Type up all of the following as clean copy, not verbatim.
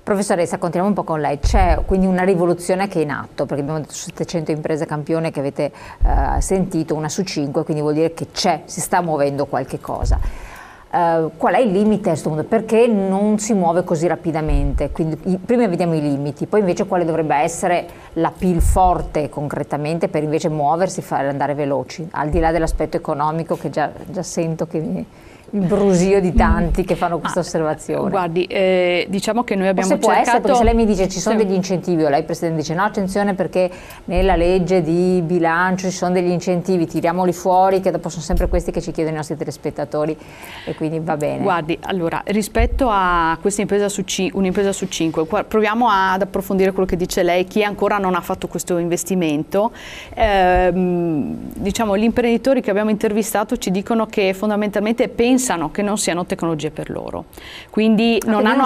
Professoressa, continuiamo un po' con lei. C'è quindi una rivoluzione che è in atto, perché abbiamo detto 700 imprese campione che avete sentito, una su 5, quindi vuol dire che si sta muovendo qualche cosa. Qual è il limite a questo punto? Perché non si muove così rapidamente? Quindi, prima vediamo i limiti, poi invece quale dovrebbe essere l'appeal forte concretamente per invece muoversi e fare andare veloci, al di là dell'aspetto economico che già sento che il brusio di tanti che fanno questa osservazione. Guardi, diciamo che noi abbiamo cercato... essere, perché se lei mi dice ci sono sì, degli incentivi, o lei Presidente dice no, attenzione perché nella legge di bilancio ci sono degli incentivi, tiriamoli fuori, che dopo sono sempre questi che ci chiedono i nostri telespettatori e quindi va bene. Guardi, allora, rispetto a questa un'impresa su 5, proviamo ad approfondire quello che dice lei, chi ancora non ha fatto questo investimento. Diciamo, gli imprenditori che abbiamo intervistato ci dicono che fondamentalmente pensano che non siano tecnologie per loro, quindi non hanno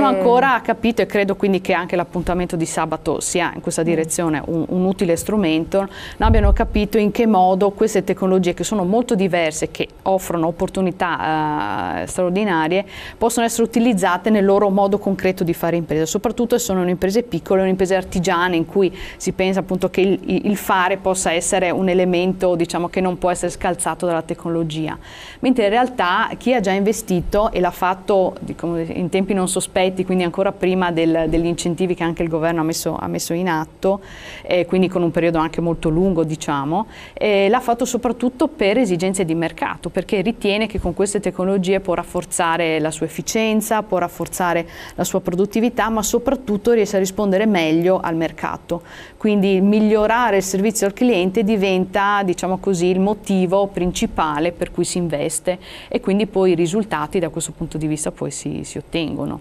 ancora capito, e credo quindi che anche l'appuntamento di sabato sia in questa direzione un utile strumento, non abbiano capito in che modo queste tecnologie, che sono molto diverse, che offrono opportunità straordinarie, possono essere utilizzate nel loro modo concreto di fare impresa, soprattutto se sono imprese piccole, imprese artigiane, in cui si pensa appunto che il fare possa essere un elemento, diciamo, che non può essere scalzato dalla tecnologia. Mentre in realtà chi ha già investito e l'ha fatto in tempi non sospetti, quindi ancora prima degli incentivi che anche il governo ha messo in atto, quindi con un periodo anche molto lungo, diciamo, l'ha fatto soprattutto per esigenze di mercato, perché ritiene che con queste tecnologie può rafforzare la sua efficienza, può rafforzare la sua produttività, ma soprattutto riesce a rispondere meglio al mercato. Quindi migliorare il servizio al cliente diventa, diciamo così, il motivo principale per cui si investe, e quindi poi i risultati da questo punto di vista poi si ottengono.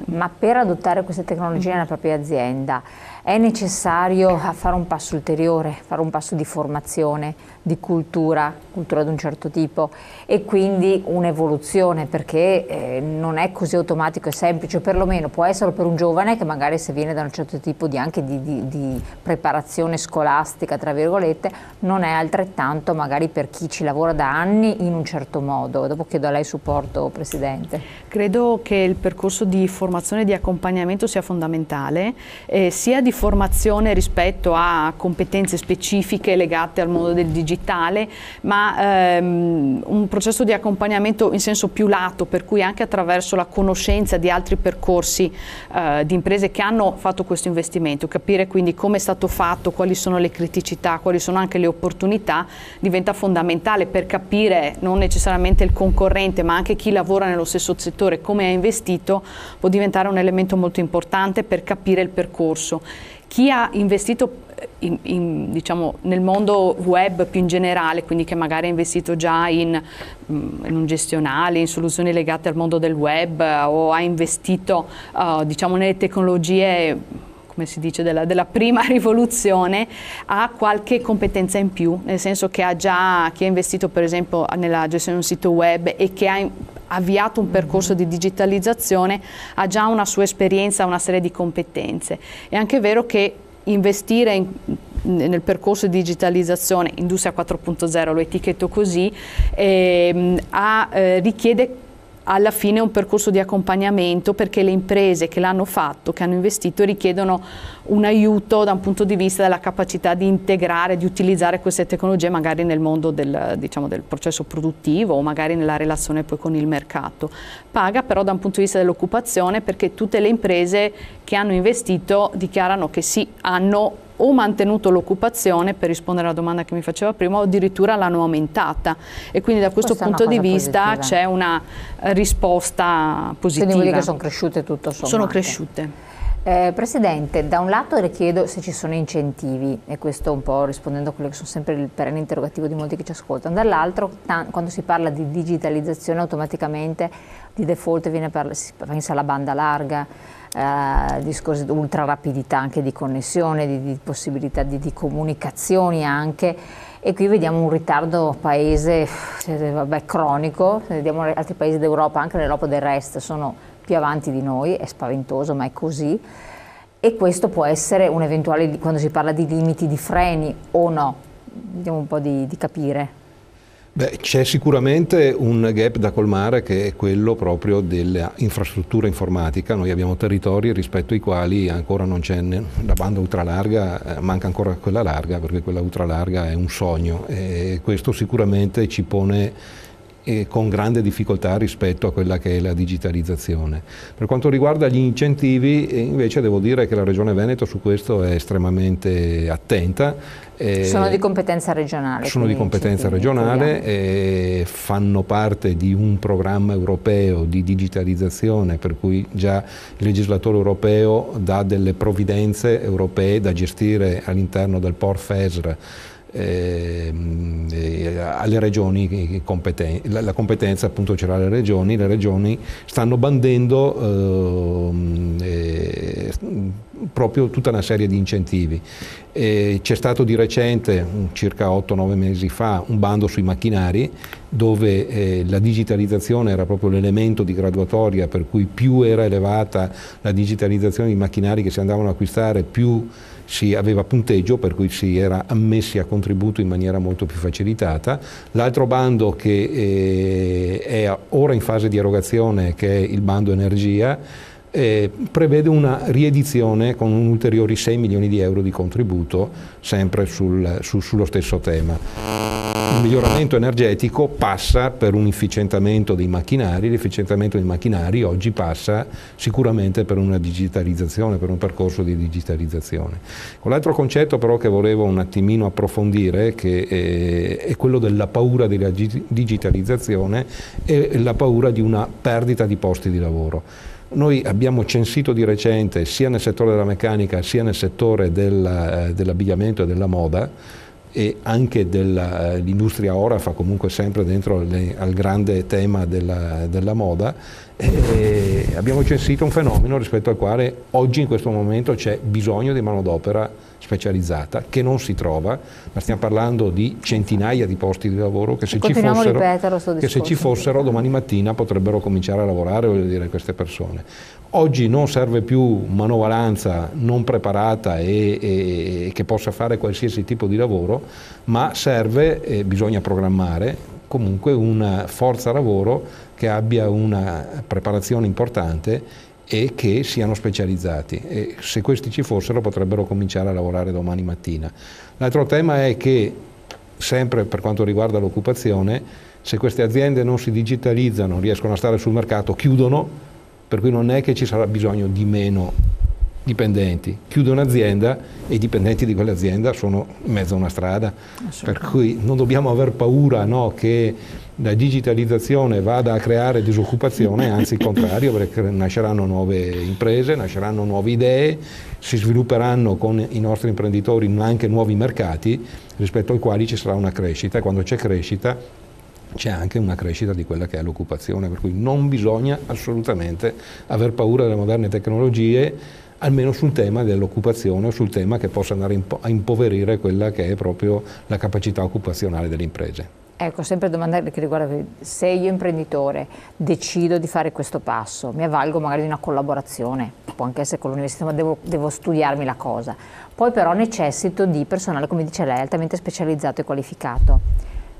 Ma per adottare queste tecnologie nella propria azienda è necessario fare un passo ulteriore, fare un passo di formazione, di cultura di un certo tipo, e quindi un'evoluzione, perché non è così automatico e semplice, o perlomeno può essere per un giovane che magari, se viene da un certo tipo di preparazione scolastica, tra virgolette, non è altrettanto magari per chi ci lavora da anni in un certo modo. Dopo chiedo a lei supporto, Presidente. Credo che il percorso di formazione e di accompagnamento sia fondamentale, sia di formazione rispetto a competenze specifiche legate al mondo del digitale, ma un processo di accompagnamento in senso più lato, per cui anche attraverso la conoscenza di altri percorsi di imprese che hanno fatto questo investimento, capire quindi come è stato fatto, quali sono le criticità, quali sono anche le opportunità, diventa fondamentale per capire non necessariamente il concorrente, ma anche chi lavora nello stesso settore come ha investito, può diventare un elemento molto importante per capire il percorso. Chi ha investito diciamo, nel mondo web più in generale, quindi che magari ha investito già in un gestionale, in soluzioni legate al mondo del web, o ha investito diciamo, nelle tecnologie, come si dice, della prima rivoluzione, ha qualche competenza in più, nel senso che chi ha investito per esempio nella gestione di un sito web e che ha avviato un percorso di digitalizzazione, ha già una sua esperienza, una serie di competenze. È anche vero che investire nel percorso di digitalizzazione, Industria 4.0 lo etichetto così, richiede alla fine un percorso di accompagnamento, perché le imprese che l'hanno fatto, che hanno investito, richiedono un aiuto da un punto di vista della capacità di integrare, di utilizzare queste tecnologie magari nel mondo diciamo, del processo produttivo, o magari nella relazione poi con il mercato. Paga però da un punto di vista dell'occupazione, perché tutte le imprese che hanno investito dichiarano che sì, hanno o mantenuto l'occupazione, per rispondere alla domanda che mi faceva prima, o addirittura l'hanno aumentata, e quindi da questo punto di vista c'è una risposta positiva. Quindi vuol dire che sono cresciute tutto sommato. Sono cresciute. Presidente, da un lato le chiedo se ci sono incentivi, e questo un po' rispondendo a quello che sono sempre il perenne interrogativo di molti che ci ascoltano, dall'altro quando si parla di digitalizzazione automaticamente di default si pensa alla banda larga, discorsi di ultra rapidità anche di connessione, di possibilità di comunicazioni anche, e qui vediamo un ritardo paese cronico. Vediamo altri paesi d'Europa, anche l'Europa del Est, sono più avanti di noi, è spaventoso ma è così, e questo può essere un eventuale, quando si parla di limiti, di freni o no. Vediamo un po' di capire. Beh, c'è sicuramente un gap da colmare, che è quello proprio dell'infrastruttura informatica. Noi abbiamo territori rispetto ai quali ancora non c'è la banda ultralarga, manca ancora quella larga, perché quella ultralarga è un sogno, e questo sicuramente ci pone con grande difficoltà rispetto a quella che è la digitalizzazione. Per quanto riguarda gli incentivi, invece devo dire che la Regione Veneto su questo è estremamente attenta. Sono di competenza regionale. Sono di competenza regionale, fanno parte di un programma europeo di digitalizzazione, per cui già il legislatore europeo dà delle provvidenze europee da gestire all'interno del POR-FESR alle regioni competenti. La competenza appunto ce l'ha le regioni stanno bandendo proprio tutta una serie di incentivi. C'è stato di recente, circa 8-9 mesi fa, un bando sui macchinari, dove la digitalizzazione era proprio l'elemento di graduatoria, per cui più era elevata la digitalizzazione dei macchinari che si andavano a acquistare, più si aveva punteggio, per cui si era ammessi a contributo in maniera molto più facilitata. L'altro bando che è ora in fase di erogazione, che è il bando energia, prevede una riedizione con un ulteriori 6 milioni di euro di contributo, sempre sullo stesso tema. Il miglioramento energetico passa per un efficientamento dei macchinari, l'efficientamento dei macchinari oggi passa sicuramente per una digitalizzazione, per un percorso di digitalizzazione. L'altro concetto però che volevo un attimino approfondire, che è quello della paura della digitalizzazione e la paura di una perdita di posti di lavoro. Noi abbiamo censito di recente, sia nel settore della meccanica sia nel settore dell'abbigliamento e della moda, e anche dell'industria ora fa comunque sempre dentro al grande tema della moda, abbiamo censito un fenomeno rispetto al quale oggi in questo momento c'è bisogno di manodopera specializzata che non si trova, ma stiamo parlando di centinaia di posti di lavoro che se ci fossero domani mattina potrebbero cominciare a lavorare, voglio dire, queste persone. Oggi non serve più manovalanza non preparata e che possa fare qualsiasi tipo di lavoro, ma serve, bisogna programmare comunque una forza lavoro che abbia una preparazione importante e che siano specializzati, e se questi ci fossero potrebbero cominciare a lavorare domani mattina. L'altro tema è che, sempre per quanto riguarda l'occupazione, se queste aziende non si digitalizzano, riescono a stare sul mercato, chiudono, per cui non è che ci sarà bisogno di meno dipendenti. Chiude un'azienda e i dipendenti di quell'azienda sono in mezzo a una strada, per cui non dobbiamo aver paura, no, che la digitalizzazione vada a creare disoccupazione, anzi il contrario, perché nasceranno nuove imprese, nasceranno nuove idee, si svilupperanno con i nostri imprenditori anche nuovi mercati rispetto ai quali ci sarà una crescita, e quando c'è crescita c'è anche una crescita di quella che è l'occupazione, per cui non bisogna assolutamente aver paura delle moderne tecnologie, almeno sul tema dell'occupazione o sul tema che possa andare a impoverire quella che è proprio la capacità occupazionale delle imprese. Ecco, sempre domanda che riguarda, se io imprenditore decido di fare questo passo, mi avvalgo magari di una collaborazione, può anche essere con l'università, ma devo studiarmi la cosa, poi però necessito di personale, come dice lei, altamente specializzato e qualificato,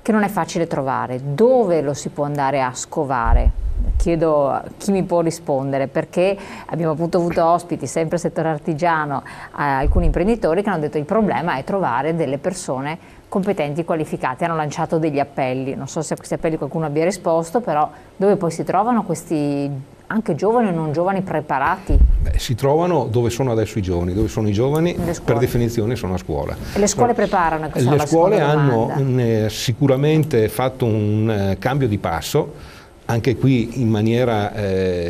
che non è facile trovare. Dove lo si può andare a scovare? Chiedo a chi mi può rispondere, perché abbiamo appunto avuto ospiti, sempre nel settore artigiano, alcuni imprenditori che hanno detto il problema è trovare delle persone competenti, qualificate. Hanno lanciato degli appelli, non so se a questi appelli qualcuno abbia risposto, però dove poi si trovano questi anche giovani o non giovani preparati? Beh, si trovano dove sono adesso i giovani. Dove sono i giovani? Per definizione sono a scuola. E le scuole preparano? Le scuole hanno sicuramente fatto un cambio di passo, anche qui in maniera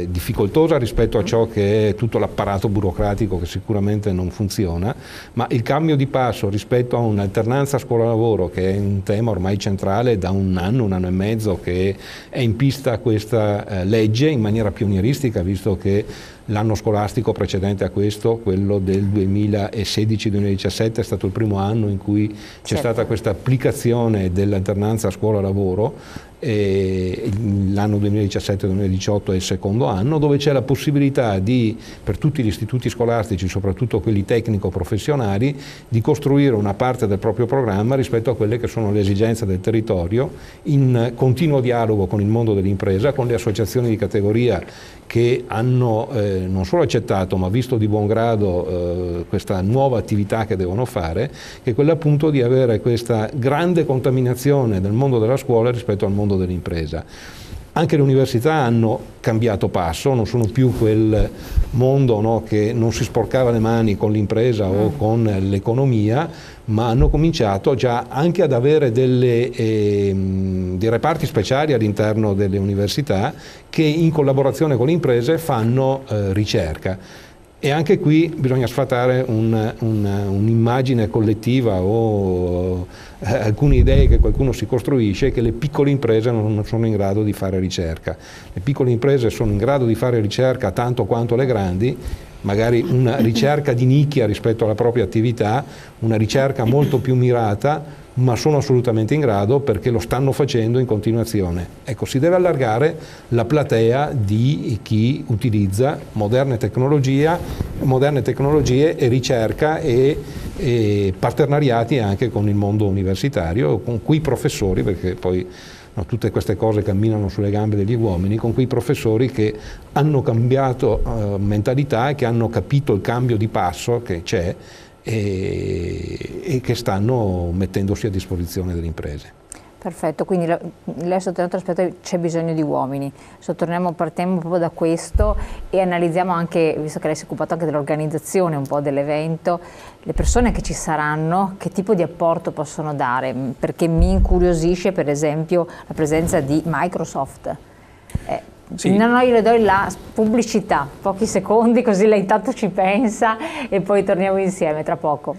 difficoltosa rispetto a ciò che è tutto l'apparato burocratico, che sicuramente non funziona, ma il cambio di passo rispetto a un'alternanza scuola-lavoro, che è un tema ormai centrale da un anno e mezzo che è in pista questa legge in maniera pionieristica, visto che L'anno scolastico precedente a questo, quello del 2016-2017, è stato il primo anno in cui c'è stata questa applicazione dell'alternanza scuola-lavoro. L'anno 2017-2018 è il secondo anno, dove c'è la possibilità per tutti gli istituti scolastici, soprattutto quelli tecnico-professionali, di costruire una parte del proprio programma rispetto a quelle che sono le esigenze del territorio, in continuo dialogo con il mondo dell'impresa, con le associazioni di categoria che hanno non solo accettato ma visto di buon grado questa nuova attività che devono fare, che è quella appunto di avere questa grande contaminazione del mondo della scuola rispetto al mondo dell'impresa. Anche le università hanno cambiato passo, non sono più quel mondo, no, che non si sporcava le mani con l'impresa o con l'economia, ma hanno cominciato già anche ad avere dei reparti speciali all'interno delle università che in collaborazione con le imprese fanno ricerca. E anche qui bisogna sfatare un'immagine collettiva o alcune idee che qualcuno si costruisce, che le piccole imprese non sono in grado di fare ricerca. Le piccole imprese sono in grado di fare ricerca tanto quanto le grandi, magari una ricerca di nicchia rispetto alla propria attività, una ricerca molto più mirata, ma sono assolutamente in grado perché lo stanno facendo in continuazione. Ecco, si deve allargare la platea di chi utilizza moderne tecnologie e ricerca e partenariati anche con il mondo universitario, con quei professori, perché poi tutte queste cose camminano sulle gambe degli uomini, con quei professori che hanno cambiato mentalità e che hanno capito il cambio di passo che c'è e che stanno mettendosi a disposizione delle imprese. Perfetto, quindi lei ha sottolineato l'aspetto che c'è bisogno di uomini. Partiamo proprio da questo e analizziamo anche, visto che lei si è occupato anche dell'organizzazione un po' dell'evento, le persone che ci saranno, che tipo di apporto possono dare? Perché mi incuriosisce per esempio la presenza di Microsoft. Sì. No, io le do la pubblicità, pochi secondi, così lei intanto ci pensa e poi torniamo insieme tra poco.